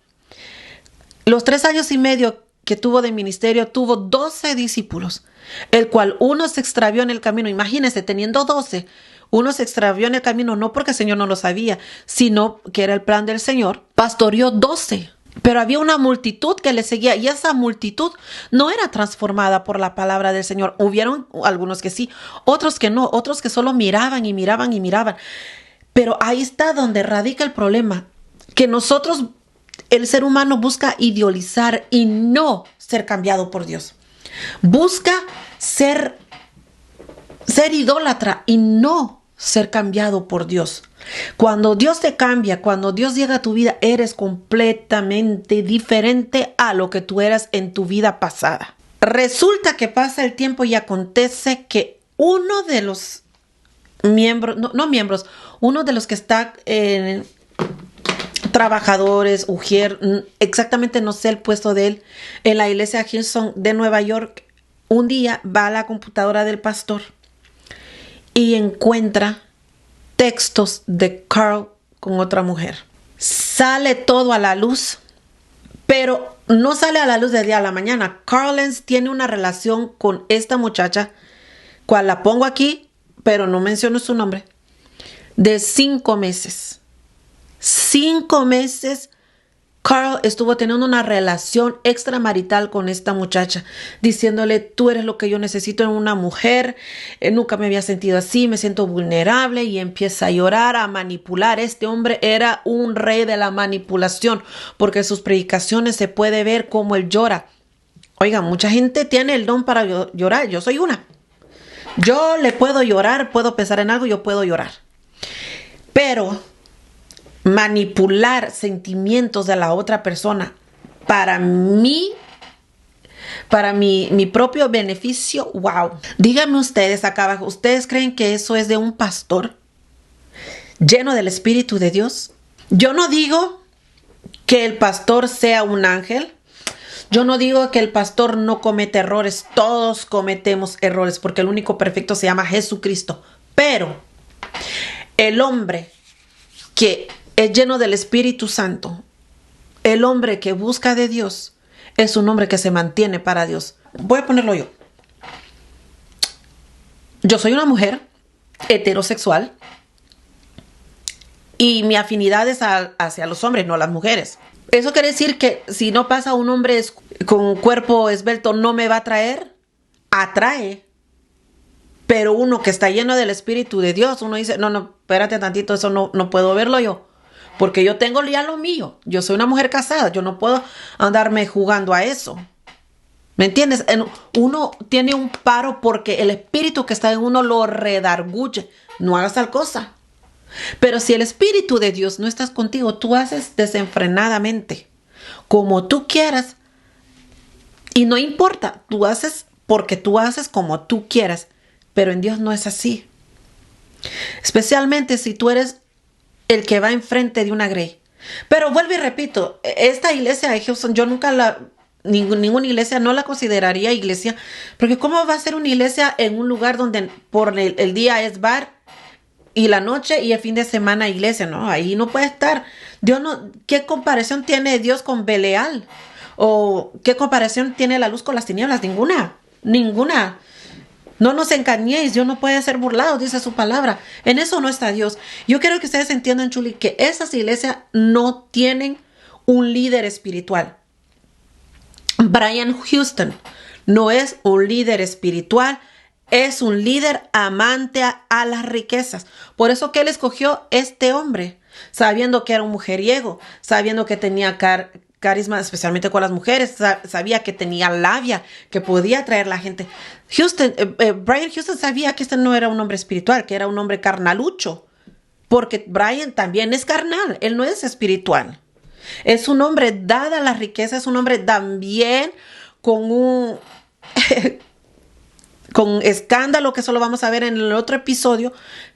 los 3 años y medio que tuvo de ministerio, tuvo 12 discípulos, el cual uno se extravió en el camino. Imagínense, teniendo 12, uno se extravió en el camino, no porque el Señor no lo sabía, sino que era el plan del Señor. Pastoreó 12. Pero había una multitud que le seguía y esa multitud no era transformada por la palabra del Señor. Hubieron algunos que sí, otros que no, otros que solo miraban y miraban y miraban. Pero ahí está donde radica el problema, que nosotros, el ser humano, busca idealizar y no ser cambiado por Dios. Busca ser idólatra y no ser cambiado por Dios. Cuando Dios te cambia, cuando Dios llega a tu vida, eres completamente diferente a lo que tú eras en tu vida pasada. Resulta que pasa el tiempo y acontece que uno de los miembros, uno de los que está trabajadores, ujier, exactamente no sé el puesto de él, en la iglesia Hillsong de Nueva York, un día va a la computadora del pastor y encuentra textos de Carl con otra mujer. Sale todo a la luz, pero no sale a la luz de día a la mañana. Carl Lentz tiene una relación con esta muchacha, cual la pongo aquí, pero no menciono su nombre, de 5 meses. 5 meses Carl estuvo teniendo una relación extramarital con esta muchacha, diciéndole: tú eres lo que yo necesito en una mujer, nunca me había sentido así, me siento vulnerable, y empieza a llorar, a manipular. Este hombre era un rey de la manipulación, porque en sus predicaciones se puede ver cómo él llora. Oiga, mucha gente tiene el don para llorar, yo soy una. Yo le puedo llorar, puedo pensar en algo, yo puedo llorar. Pero manipular sentimientos de la otra persona para mi propio beneficio, wow. Díganme ustedes acá abajo, ¿ustedes creen que eso es de un pastor lleno del Espíritu de Dios? Yo no digo que el pastor sea un ángel. Yo no digo que el pastor no comete errores. Todos cometemos errores, porque el único perfecto se llama Jesucristo. Pero el hombre que es lleno del Espíritu Santo, el hombre que busca de Dios, es un hombre que se mantiene para Dios. Voy a ponerlo yo. Yo soy una mujer heterosexual y mi afinidad es hacia los hombres, no las mujeres. Eso quiere decir que si no pasa un hombre con un cuerpo esbelto, no me va a atraer. Atrae. Pero uno que está lleno del Espíritu de Dios, uno dice: no, espérate tantito, eso no puedo verlo yo. Porque yo tengo ya lo mío. Yo soy una mujer casada. Yo no puedo andarme jugando a eso. ¿Me entiendes? Uno tiene un paro porque el espíritu que está en uno lo redarguye. No hagas tal cosa. Pero si el Espíritu de Dios no está contigo, tú haces desenfrenadamente, como tú quieras. Y no importa, tú haces porque tú haces como tú quieras. Pero en Dios no es así. Especialmente si tú eres el que va enfrente de una grey. Pero vuelvo y repito, esta iglesia de Houston, yo nunca ninguna iglesia no la consideraría iglesia, porque ¿cómo va a ser una iglesia en un lugar donde por el día es bar y la noche y el fin de semana iglesia? No, ahí no puede estar. Dios no, ¿qué comparación tiene Dios con Belial? ¿O qué comparación tiene la luz con las tinieblas? Ninguna. No nos engañéis, Dios no puede ser burlado, dice su palabra. En eso no está Dios. Yo quiero que ustedes entiendan, Chuli, que esas iglesias no tienen un líder espiritual. Brian Houston no es un líder espiritual, es un líder amante a las riquezas. Por eso que él escogió este hombre, sabiendo que era un mujeriego, sabiendo que tenía carisma, especialmente con las mujeres, sabía que tenía labia, que podía atraer a la gente. Brian Houston sabía que este no era un hombre espiritual, que era un hombre carnalucho, porque Brian también es carnal, él no es espiritual. Es un hombre dada a la riqueza, es un hombre también con con escándalo, que eso lo vamos a ver en el otro episodio,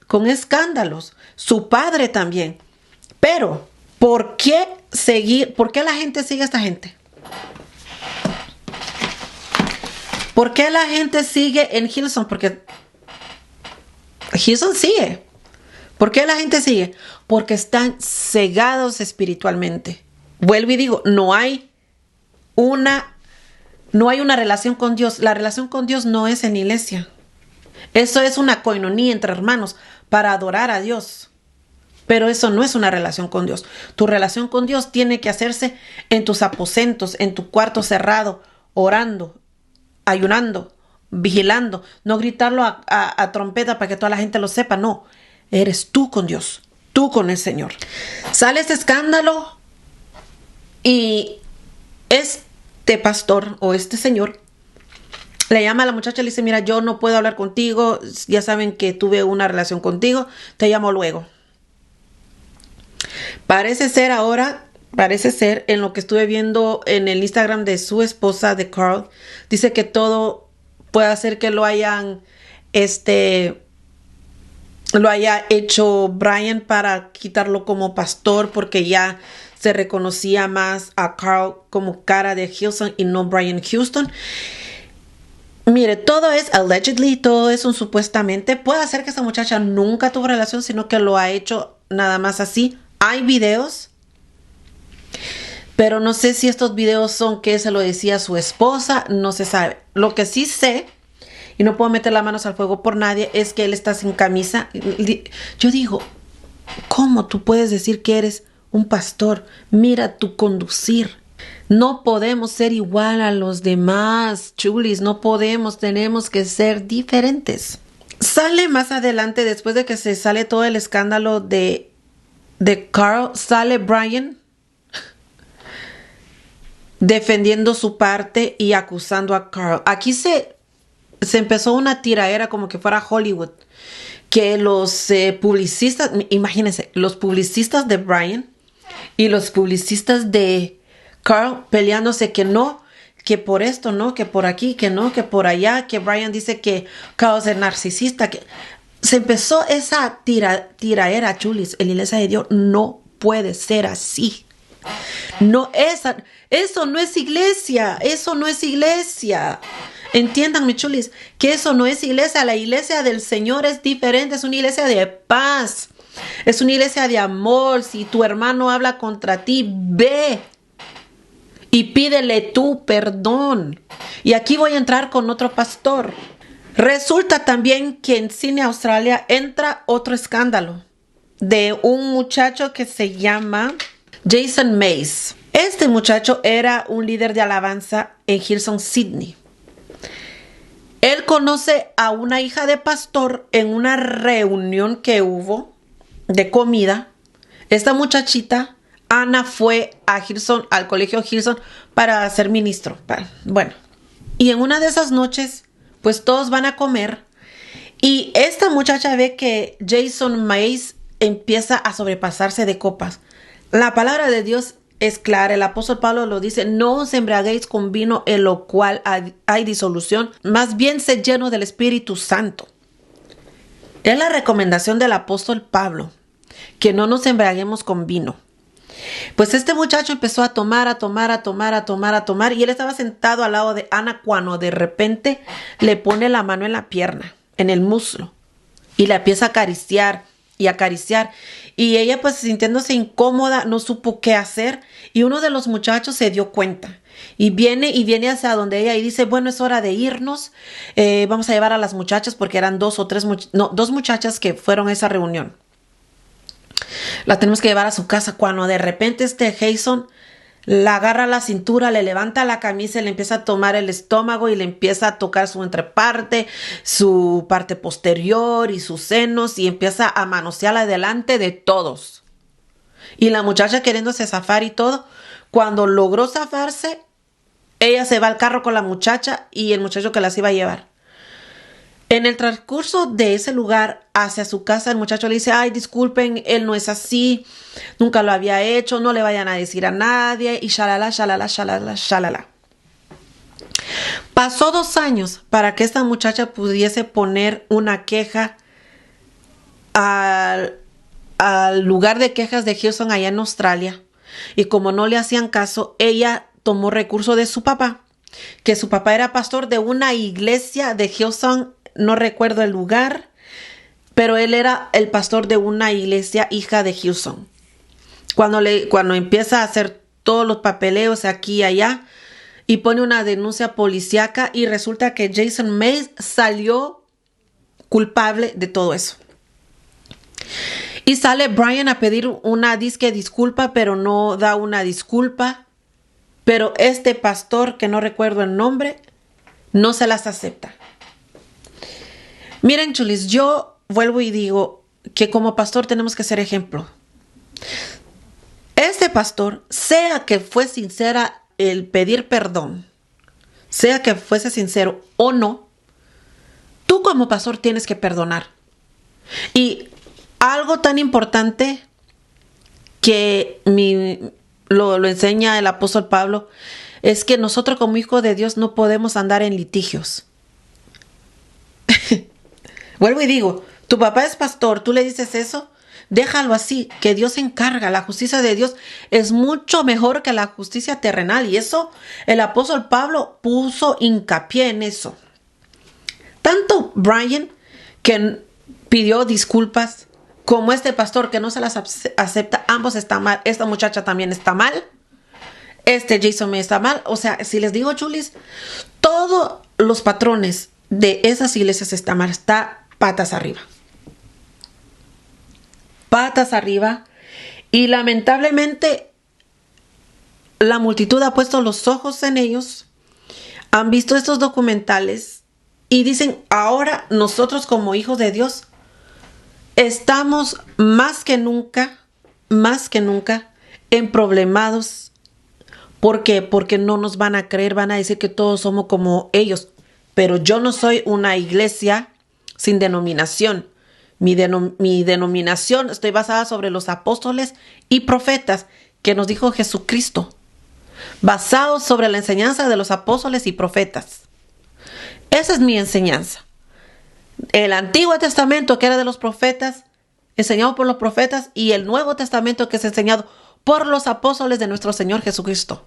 con escándalos. Su padre también. Pero ¿por qué la gente sigue a esta gente? ¿Por qué la gente sigue en Hillsong? Porque Hillsong sigue. ¿Por qué la gente sigue? Porque están cegados espiritualmente. Vuelvo y digo, no hay una relación con Dios. La relación con Dios no es en iglesia. Eso es una coinonía entre hermanos para adorar a Dios. Pero eso no es una relación con Dios. Tu relación con Dios tiene que hacerse en tus aposentos, en tu cuarto cerrado, orando, ayunando, vigilando. No gritarlo a trompeta para que toda la gente lo sepa. No, eres tú con Dios, tú con el Señor. Sale este escándalo y este pastor o este señor Le llama a la muchacha y le dice, mira, yo no puedo hablar contigo, ya saben que tuve una relación contigo, te llamo luego. Parece ser en lo que estuve viendo en el Instagram de su esposa, de Carl, dice que todo puede ser que lo haya hecho Brian para quitarlo como pastor, porque ya se reconocía más a Carl como cara de Hillsong y no Brian Houston. Mire, todo es allegedly, todo es un supuestamente. Puede ser que esa muchacha nunca tuvo relación, sino que lo ha hecho nada más así. Hay videos, pero no sé si estos videos son que se lo decía a su esposa, no se sabe. Lo que sí sé, y no puedo meter las manos al fuego por nadie, es que él está sin camisa. Yo digo, ¿cómo tú puedes decir que eres un pastor? Mira tu conducir. No podemos ser igual a los demás, chulis, no podemos, tenemos que ser diferentes. Sale más adelante, después de que se sale todo el escándalo de Carl, sale Brian defendiendo su parte y acusando a Carl. Aquí se empezó una tiraera como que fuera Hollywood, que los publicistas, imagínense, los publicistas de Brian y los publicistas de Carl peleándose que no, que por esto no, que por aquí, que no, que por allá, que Brian dice que Carl es narcisista, que se empezó esa tiraera, chulis. En la iglesia de Dios no puede ser así. No, eso no es iglesia, eso no es iglesia. Entiendan, mis chulis, que eso no es iglesia. La iglesia del Señor es diferente, es una iglesia de paz, es una iglesia de amor. Si tu hermano habla contra ti, ve y pídele tú perdón. Y aquí voy a entrar con otro pastor. Resulta también que en Cine Australia entra otro escándalo de un muchacho que se llama Jason Mays. Este muchacho era un líder de alabanza en Hillsong, Sydney. Él conoce a una hija de pastor en una reunión que hubo de comida. Esta muchachita Ana fue a Hillsong, al colegio Hillsong, para ser ministro. Bueno, y en una de esas noches, pues todos van a comer y esta muchacha ve que Jason Mays empieza a sobrepasarse de copas. La palabra de Dios es clara, el apóstol Pablo lo dice: no os embriaguéis con vino en lo cual hay disolución, más bien sed lleno del Espíritu Santo. Es la recomendación del apóstol Pablo, que no nos embriaguemos con vino. Pues este muchacho empezó a tomar, y él estaba sentado al lado de Ana cuando de repente le pone la mano en la pierna, en el muslo, y la empieza a acariciar y acariciar. Y ella, pues sintiéndose incómoda, no supo qué hacer, y uno de los muchachos se dio cuenta y viene hacia donde ella y dice: bueno, es hora de irnos, vamos a llevar a las muchachas, porque eran dos muchachas que fueron a esa reunión. La tenemos que llevar a su casa. Cuando de repente Jason la agarra a la cintura, le levanta la camisa y le empieza a tomar el estómago y le empieza a tocar su entreparte, su parte posterior y sus senos, y empieza a manosearla delante de todos. Y la muchacha queriéndose zafar y todo. Cuando logró zafarse, ella se va al carro con la muchacha y el muchacho que las iba a llevar. En el transcurso de ese lugar hacia su casa, el muchacho le dice: ay, disculpen, él no es así, nunca lo había hecho, no le vayan a decir a nadie, y shalala. Pasó 2 años para que esta muchacha pudiese poner una queja al lugar de quejas de Hillsong allá en Australia, y como no le hacían caso, ella tomó recurso de su papá, que su papá era pastor de una iglesia de Hillsong. No recuerdo el lugar, pero él era el pastor de una iglesia hija de Hillsong. Cuando empieza a hacer todos los papeleos aquí y allá y pone una denuncia policíaca, y resulta que Jason Mays salió culpable de todo eso. Y sale Brian a pedir una disculpa, pero no da una disculpa. Pero este pastor, que no recuerdo el nombre, no se las acepta. Miren, chulis, yo vuelvo y digo que como pastor tenemos que ser ejemplo. Este pastor, sea que fue sincera el pedir perdón, sea que fuese sincero o no, tú como pastor tienes que perdonar. Y algo tan importante que lo enseña el apóstol Pablo es que nosotros como hijos de Dios no podemos andar en litigios. Vuelvo y digo, tu papá es pastor, tú le dices eso, déjalo así, que Dios se encarga. La justicia de Dios es mucho mejor que la justicia terrenal. Y eso, el apóstol Pablo puso hincapié en eso. Tanto Brian, que pidió disculpas, como este pastor que no se las acepta, ambos están mal. Esta muchacha también está mal. Este Jason me está mal. O sea, si les digo, chulis, todos los patrones de esas iglesias están mal. Está patas arriba. Patas arriba. Y lamentablemente la multitud ha puesto los ojos en ellos. Han visto estos documentales y dicen, ahora nosotros como hijos de Dios estamos más que nunca emproblemados. ¿Por qué? Porque no nos van a creer, van a decir que todos somos como ellos. Pero yo no soy una iglesia sin denominación. Mi denominación estoy basada sobre los apóstoles y profetas que nos dijo Jesucristo. Basado sobre la enseñanza de los apóstoles y profetas. Esa es mi enseñanza. El Antiguo Testamento, que era de los profetas, enseñado por los profetas, y el Nuevo Testamento, que es enseñado por los apóstoles de nuestro Señor Jesucristo.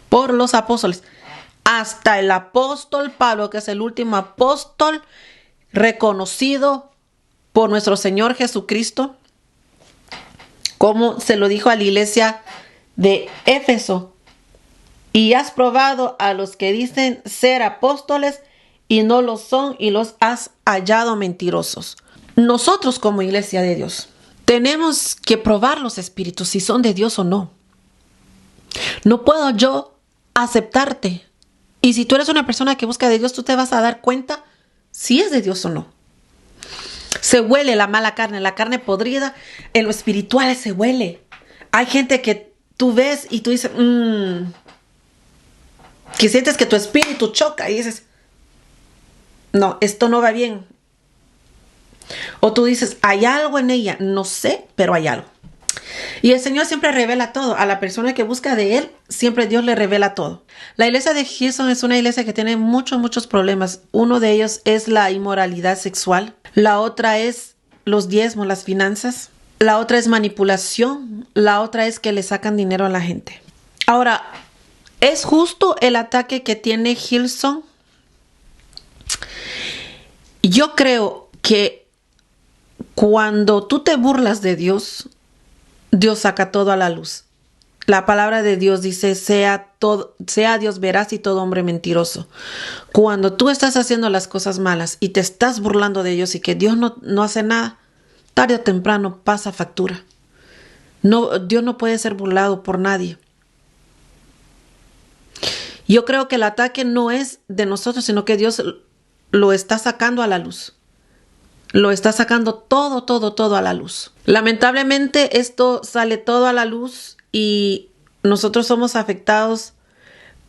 Por los apóstoles. Hasta el apóstol Pablo, que es el último apóstol reconocido por nuestro Señor Jesucristo, como se lo dijo a la iglesia de Éfeso. Y has probado a los que dicen ser apóstoles y no lo son, y los has hallado mentirosos. Nosotros como iglesia de Dios tenemos que probar los espíritus si son de Dios o no. No puedo yo aceptarte. Y si tú eres una persona que busca de Dios, tú te vas a dar cuenta si es de Dios o no. Se huele la mala carne, la carne podrida. En lo espiritual se huele. Hay gente que tú ves y tú dices, que sientes que tu espíritu choca y dices, no, esto no va bien. O tú dices, hay algo en ella, no sé, pero hay algo. Y el Señor siempre revela todo. A la persona que busca de Él, siempre Dios le revela todo. La iglesia de Houston es una iglesia que tiene muchos problemas. Uno de ellos es la inmoralidad sexual. La otra es los diezmos, las finanzas. La otra es manipulación. La otra es que le sacan dinero a la gente. Ahora, ¿es justo el ataque que tiene Hillsong? Yo creo que cuando tú te burlas de Dios, Dios saca todo a la luz. La palabra de Dios dice, sea Dios veraz y todo hombre mentiroso. Cuando tú estás haciendo las cosas malas y te estás burlando de Dios y que Dios no hace nada, tarde o temprano pasa factura. No, Dios no puede ser burlado por nadie. Yo creo que el ataque no es de nosotros, sino que Dios lo está sacando a la luz. Lo está sacando todo a la luz. Lamentablemente esto sale todo a la luz y nosotros somos afectados.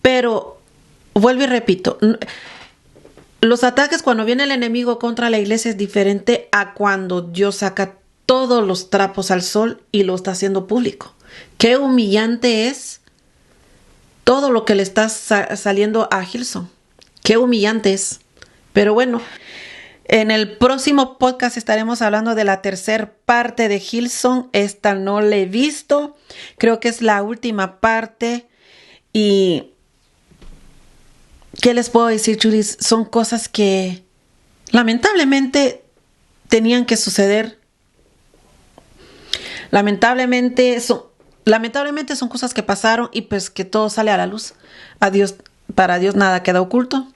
Pero vuelvo y repito, los ataques cuando viene el enemigo contra la iglesia es diferente a cuando Dios saca todos los trapos al sol y lo está haciendo público. Qué humillante es todo lo que le está saliendo a Hillsong. Qué humillante es. Pero bueno, en el próximo podcast estaremos hablando de la tercera parte de Hillsong. Esta no la he visto. Creo que es la última parte. Y ¿qué les puedo decir, chulis? Son cosas que lamentablemente tenían que suceder. Lamentablemente son cosas que pasaron y pues que todo sale a la luz. Para Dios nada queda oculto.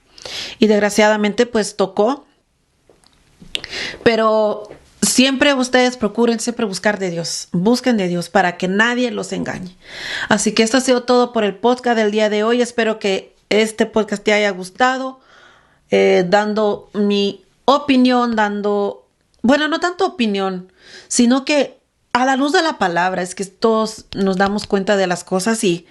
Y desgraciadamente pues tocó. Pero siempre ustedes procuren siempre buscar de Dios. Busquen de Dios para que nadie los engañe. Así que esto ha sido todo por el podcast del día de hoy. Espero que este podcast te haya gustado. Dando mi opinión, bueno, no tanto opinión, sino que a la luz de la palabra es que todos nos damos cuenta de las cosas y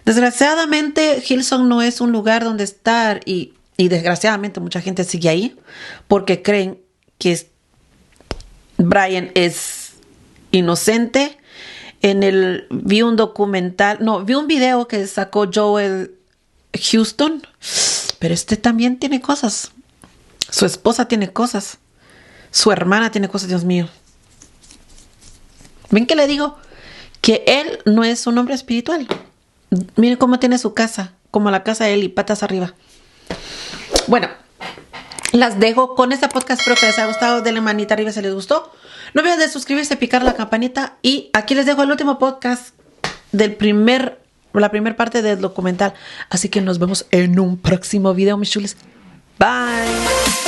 Desgraciadamente, Hillsong no es un lugar donde estar y desgraciadamente mucha gente sigue ahí porque creen que Brian es inocente. Vi un documental, no, vi un video que sacó Joel Houston, pero también tiene cosas. Su esposa tiene cosas. Su hermana tiene cosas, Dios mío. ¿Ven que le digo? Que él no es un hombre espiritual. Miren cómo tiene su casa, como la casa de él y patas arriba. Bueno, las dejo con este podcast. Espero que les haya gustado. Denle manita arriba si les gustó. No olviden de suscribirse, picar la campanita. Y aquí les dejo el último podcast la primera parte del documental. Así que nos vemos en un próximo video, mis chules. Bye.